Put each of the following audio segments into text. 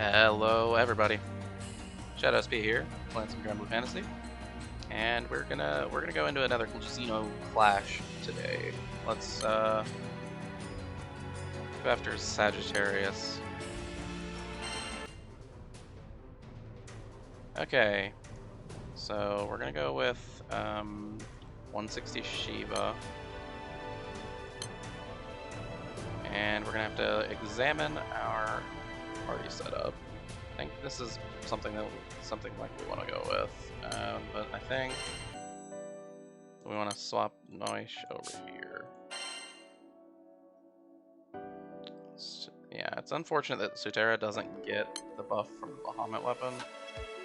Hello everybody, Shadow SP here, playing some Granblue Fantasy, and we're gonna go into another Xeno Clash today. Let's go after Sagittarius. Okay, so we're gonna go with 160 Shiva, and we're gonna have to examine our party setup. I think this is something like we want to go with, but I think we want to swap Noish over here. Yeah, it's unfortunate that Sutera doesn't get the buff from the Bahamut weapon.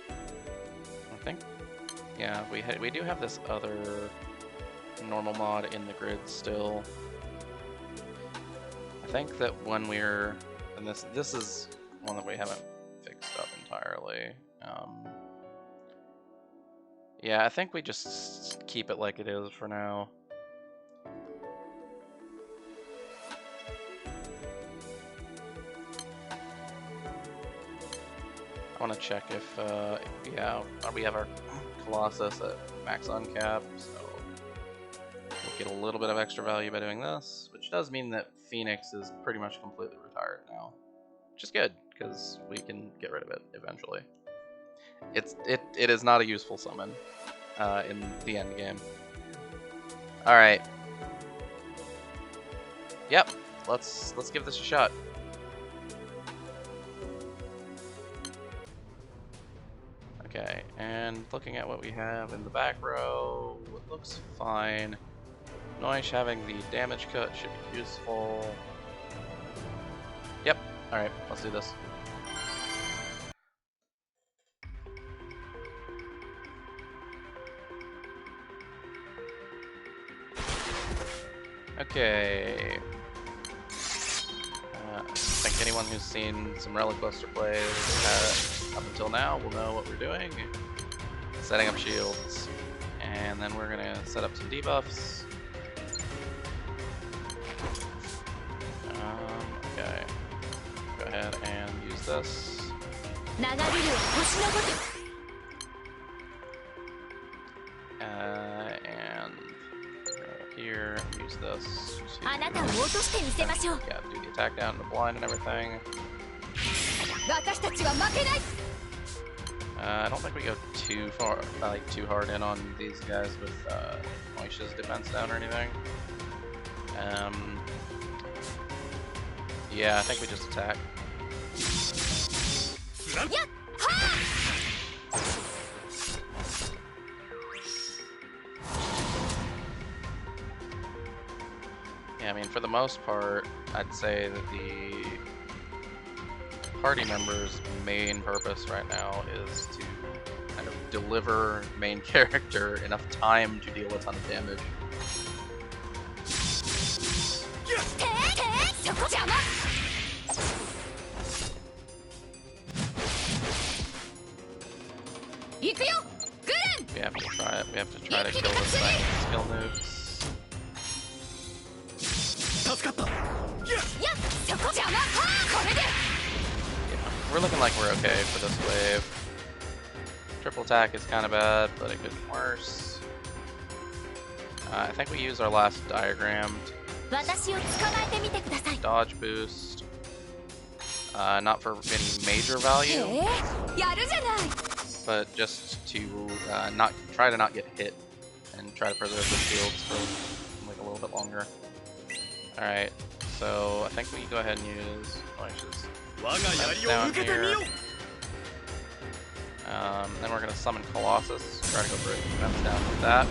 I think, yeah, we do have this other normal mod in the grid still. I think that when we're, and this is one that we haven't fixed up entirely. Yeah, I think we just keep it like it is for now. I want to check if, yeah, we have our Colossus at max uncap, so we'll get a little bit of extra value by doing this, which does mean that Phoenix is pretty much completely retired now, which is good, because we can get rid of it eventually. It is not a useful summon in the end game. All right. Yep. Let's give this a shot. Okay, and looking at what we have in the back row, it looks fine. Noish having the damage cut should be useful. Yep. All right. Let's do this. Okay. I think anyone who's seen some Relic Buster plays up until now will know what we're doing. Setting up shields, and then we're gonna set up some debuffs. Okay. Go ahead and use this. And here, use this to, yeah, do the attack down, the blind and everything. I don't think we go too far, like too hard in on these guys with Noish's defense down or anything. Yeah, I think we just attack. Yeah, I mean, for the most part, I'd say that the party members' main purpose right now is to kind of deliver main character enough time to deal a ton of damage. We have to try it. We have to try to kill this thing with skill nukes. Yeah, we're looking like we're okay for this wave. Triple attack is kind of bad, but it could be worse. I think we use our last diagram to dodge boost. Not for any major value, but just to try to not get hit and try to preserve the shields for like a little bit longer. All right, so I think we can go ahead and use Noish's down here. Then we're gonna summon Colossus. Try to go for a defense down with that.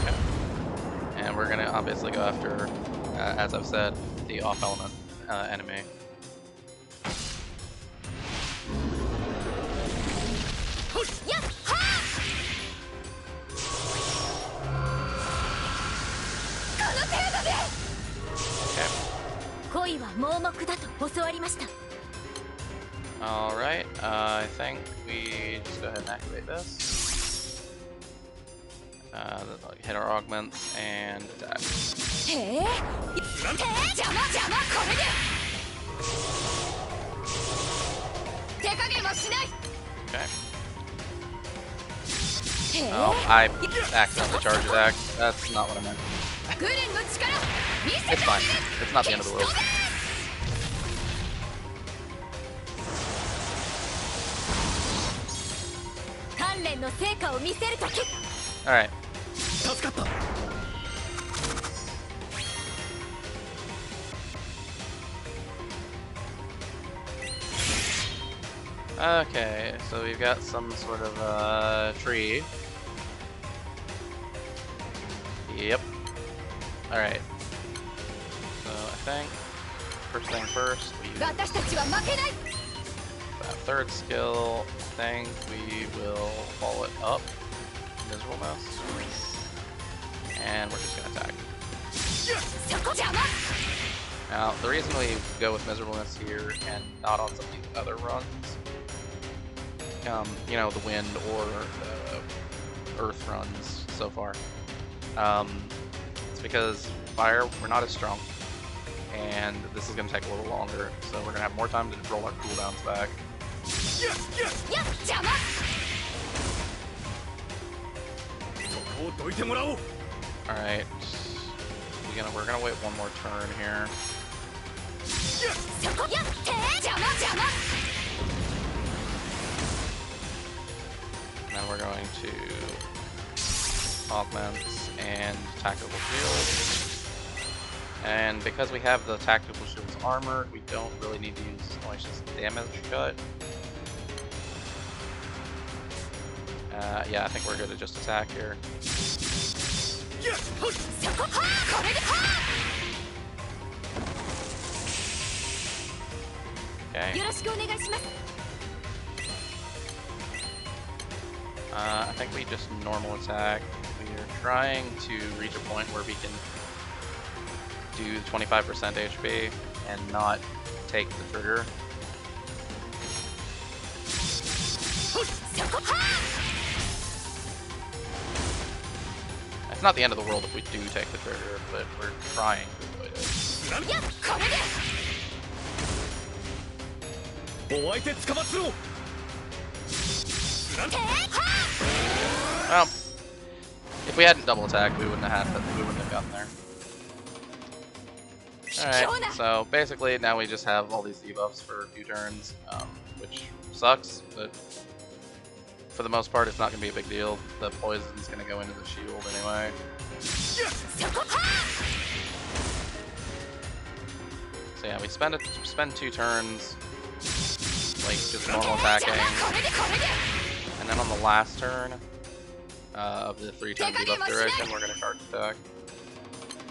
Okay. And we're gonna obviously go after, as I've said, the off-element enemy. Alright, I think we just go ahead and activate this. hit our augments and attack. Okay. Oh, I accidentally charged attack. That's not what I meant. It's fine. It's not the end of the world. Alright. Okay, so we've got some sort of tree. Yep. Alright. So I think first thing first, we use that third skill. I think we will follow it up. Miserableness. And we're just gonna attack. Now, the reason we go with miserableness here and not on some of these other runs, you know, the wind or the earth runs so far, it's because fire, we're not as strong, and this is going to take a little longer, so we're going to have more time to roll our cooldowns back. Alright, we're gonna wait one more turn here. And then we're going to augments and tactical shield. And because we have the tactical shield's armored, we don't really need to use Malicious damage cut. Yeah, I think we're good to just attack here. Okay. I think we just normal attack. We are trying to reach a point where we can do 25% HP and not take the trigger. It's not the end of the world if we do take the trigger, but we're trying to avoid it. Well, if we hadn't double attacked, we wouldn't have gotten there. Alright, so basically now we just have all these debuffs for a few turns, which sucks, but for the most part it's not going to be a big deal. The poison's going to go into the shield anyway. So yeah, we spend 2 turns like just normal attacking, and then on the last turn of the 3-turn debuff duration, we're going to charge attack,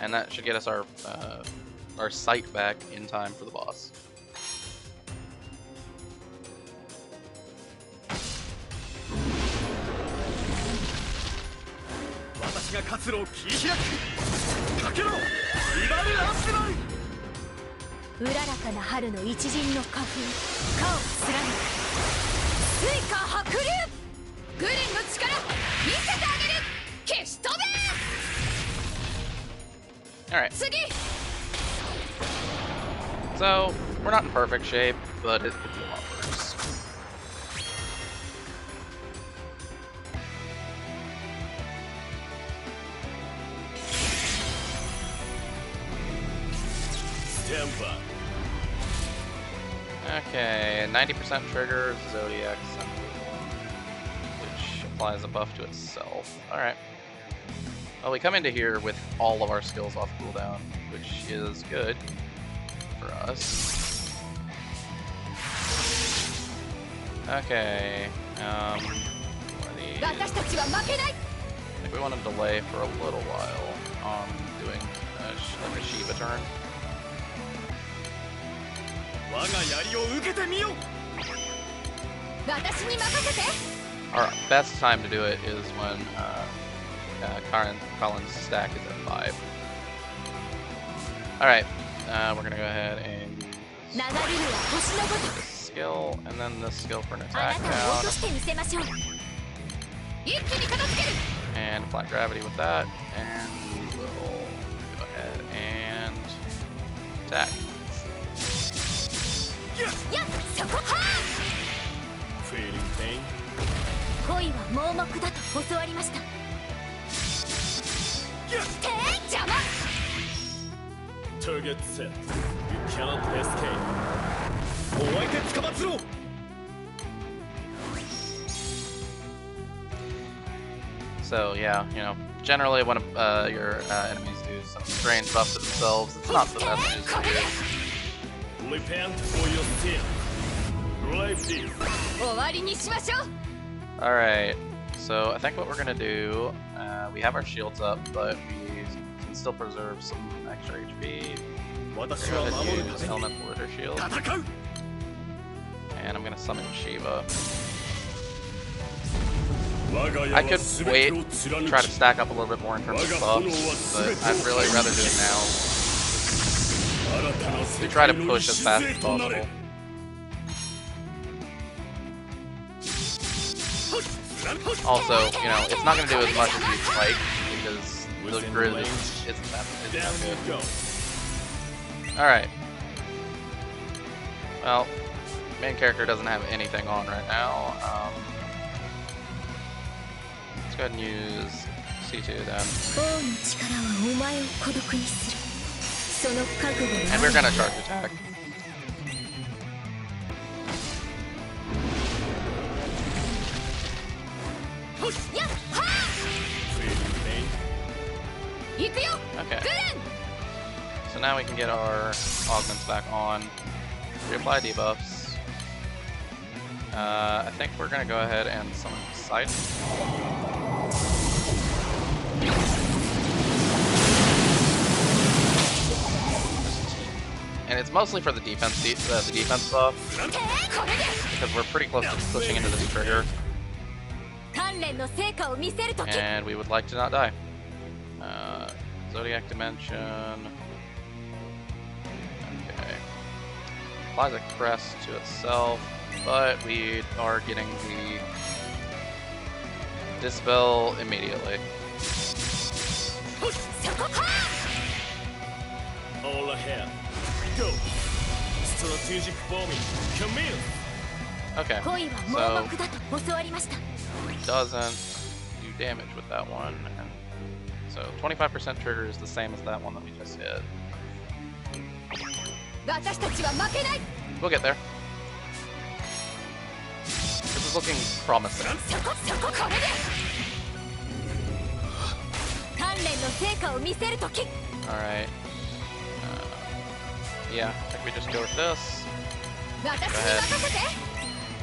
and that should get us our sight back in time for the boss. Alright. So, we're not in perfect shape, but it could be a lot worse. Okay, 90% trigger, Zodiac Symbol, which applies a buff to itself. Alright. Well, we come into here with all of our skills off cooldown, which is good for us. Okay, I think we want to delay for a little while on doing like a Shiva turn. Our best time to do it is when Colin's stack is at 5. Alright, we're gonna go ahead and use this skill, and then this skill for an attack down. And apply gravity with that, and we will go ahead and attack. Feeling pain? Target set. You cannot escape. So yeah, you know, generally when your enemies do some strange buff to themselves, it's not the best news for you. Repent for your sin. Alright, so I think what we're gonna do, we have our shields up, but we can still preserve some extra HP. We're gonna use Elemental Ritter Shield. And I'm gonna summon Shiva. I could wait, try to stack up a little bit more in terms of buffs, but I'd really rather do it now. To try to push as fast as possible. Also, you know, it's not going to do as much as you'd like, because the grid isn't that good. Alright. Well, main character doesn't have anything on right now. Let's go ahead and use C2 then. And we're gonna charge attack. Okay. So now we can get our augments back on. Reapply debuffs. I think we're gonna go ahead and summon Sight. And it's mostly for the defense, the defense buff, because we're pretty close to pushing into this trigger, and we would like to not die. Zodiac Dimension. Okay. Applies a crest to itself, but we are getting the Dispel immediately. All ahead. Go. Strategic bombing. Come in. Okay. So doesn't do damage with that one, and so 25% trigger is the same as that one that we just hit. We'll get there. This is looking promising. Alright. Yeah, I think we just go with this. Go ahead.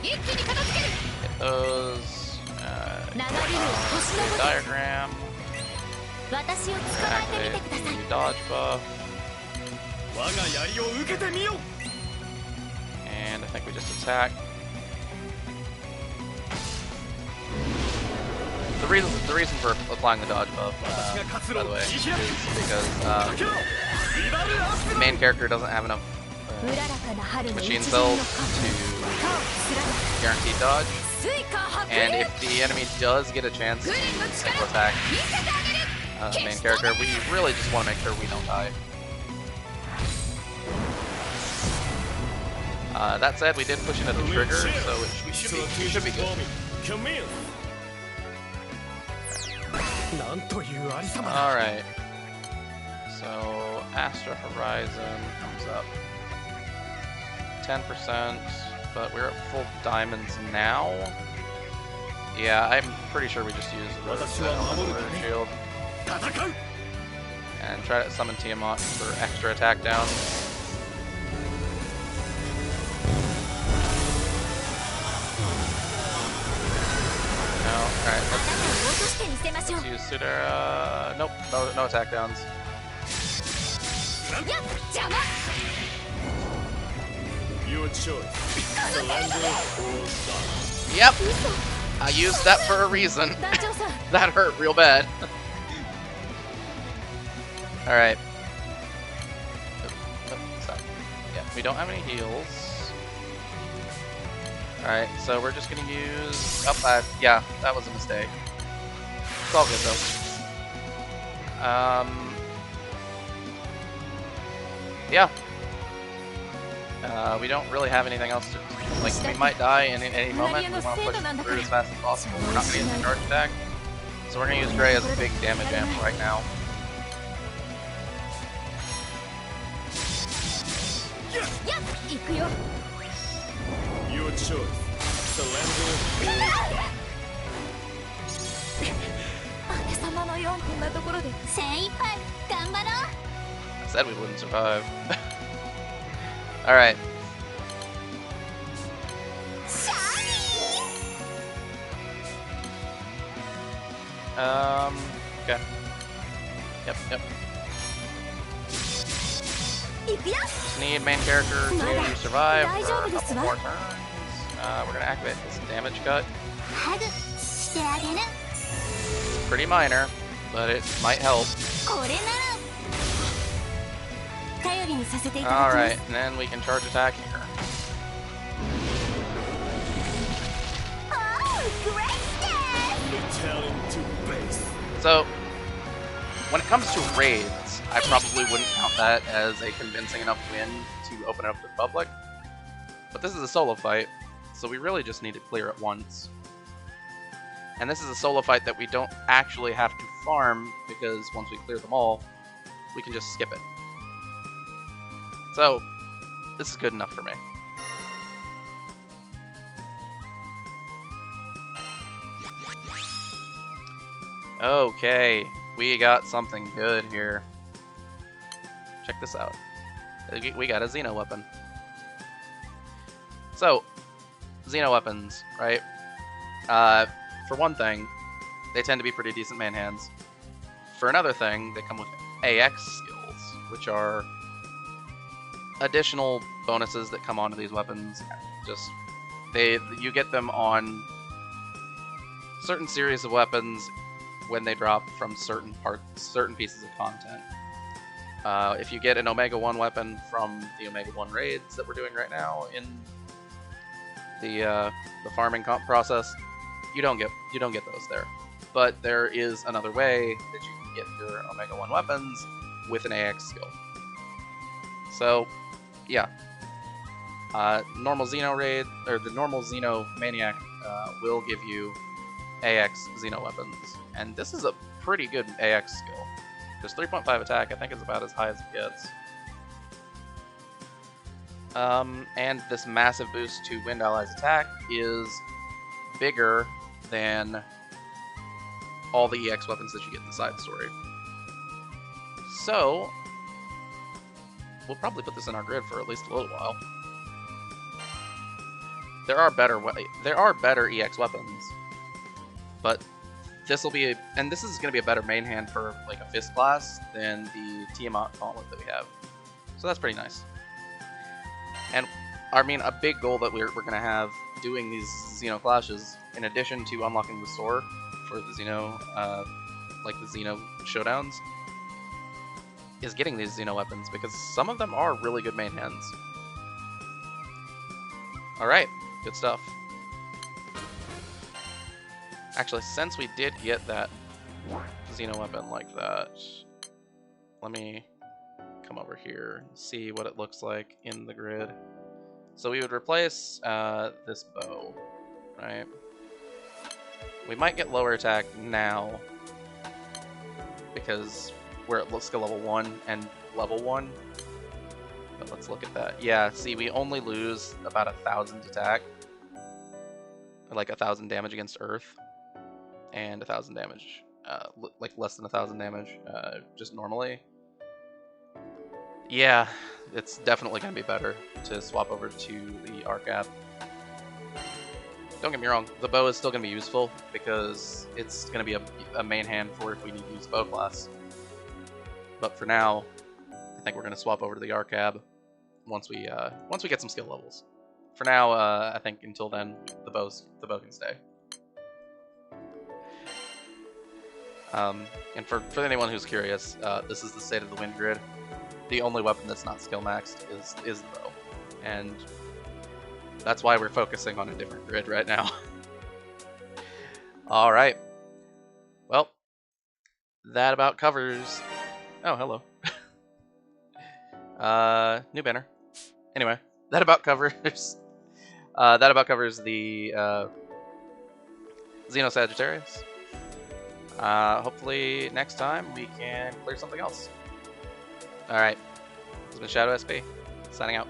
Hit those. Diagram. Activate the dodge buff. And I think we just attack. The reason for applying the dodge buff, by the way, is because the main character doesn't have enough machine cells to guarantee dodge. And if the enemy does get a chance to single attack the main character, we really just want to make sure we don't die. That said, we did push into the trigger, so we should be good. Alright. So, Astra Horizon comes up 10%, but we're at full diamonds now. Yeah, I'm pretty sure we just use the Ritter Shield. And try to summon Tiamat for extra attack down. No, alright, let's use Sudara. Nope, no attack downs. Your choice. Yep, I used that for a reason. That hurt real bad. Alright. Yeah, we don't have any heals. Alright, so we're just gonna use... Oh, yeah, that was a mistake. It's all good though. Yeah. We don't really have anything else to, like, we might die in any moment. We want to push through as fast as possible. We're not going to use the charge attack. So we're going to use Dre as a big damage amp right now. Your choice. Surrender. I said we wouldn't survive. Alright. Okay. Yep. Just need main character to survive for a couple more turns. We're gonna activate this damage cut. It's pretty minor, but it might help. Alright, and then we can charge attack here. So, when it comes to raids, I probably wouldn't count that as a convincing enough win to open it up to the public. But this is a solo fight, so we really just need to clear it once. And this is a solo fight that we don't actually have to farm, because once we clear them all, we can just skip it. So, this is good enough for me. Okay, we got something good here. Check this out. We got a Xeno weapon. So, Xeno weapons, right? For one thing, they tend to be pretty decent man hands. For another thing, they come with AX skills, which are additional bonuses that come onto these weapons. Just you get them on certain series of weapons when they drop from certain pieces of content. If you get an Omega 1 weapon from the Omega 1 raids that we're doing right now in the farming process, you don't get those there. But there is another way that you can get your Omega 1 weapons with an AX skill. So, yeah. Normal Xeno raid, or the normal Xeno Maniac will give you AX Xeno weapons. And this is a pretty good AX skill. Because 3.5 attack, I think, is about as high as it gets. And this massive boost to Wind Ally's attack is bigger than all the EX weapons that you get in the side story. So, we'll probably put this in our grid for at least a little while. There are better EX weapons, but this will be and this is going to be a better main hand for like a fist class than the Tiamat Gauntlet that we have. So that's pretty nice. And I mean, a big goal that we're going to have doing these Xeno clashes, in addition to unlocking the sword for the Xeno, like the Xeno showdowns, is getting these Xeno weapons, because some of them are really good main hands. Alright, good stuff. Actually, since we did get that Xeno weapon like that, let me come over here and see what it looks like in the grid. So we would replace this bow, right? We might get lower attack now, because we're at skill level 1 and level 1. But let's look at that. Yeah, see, we only lose about 1,000 attack. Like 1,000 damage against Earth. And 1,000 damage. Like less than 1,000 damage, just normally. Yeah, it's definitely going to be better to swap over to the Arcab. Don't get me wrong, the bow is still going to be useful, because it's going to be a main hand for if we need to use bow class. But for now, I think we're going to swap over to the Arcab once we get some skill levels. For now, I think until then, the bow can stay. And for anyone who's curious, this is the State of the Wind grid. The only weapon that's not skill maxed is the bow, and that's why we're focusing on a different grid right now. All right. Well, that about covers. Oh, hello. New banner. Anyway, that about covers. That about covers the Xeno Sagittarius. Hopefully next time we can clear something else. All right. This has been Shadow SP, signing out.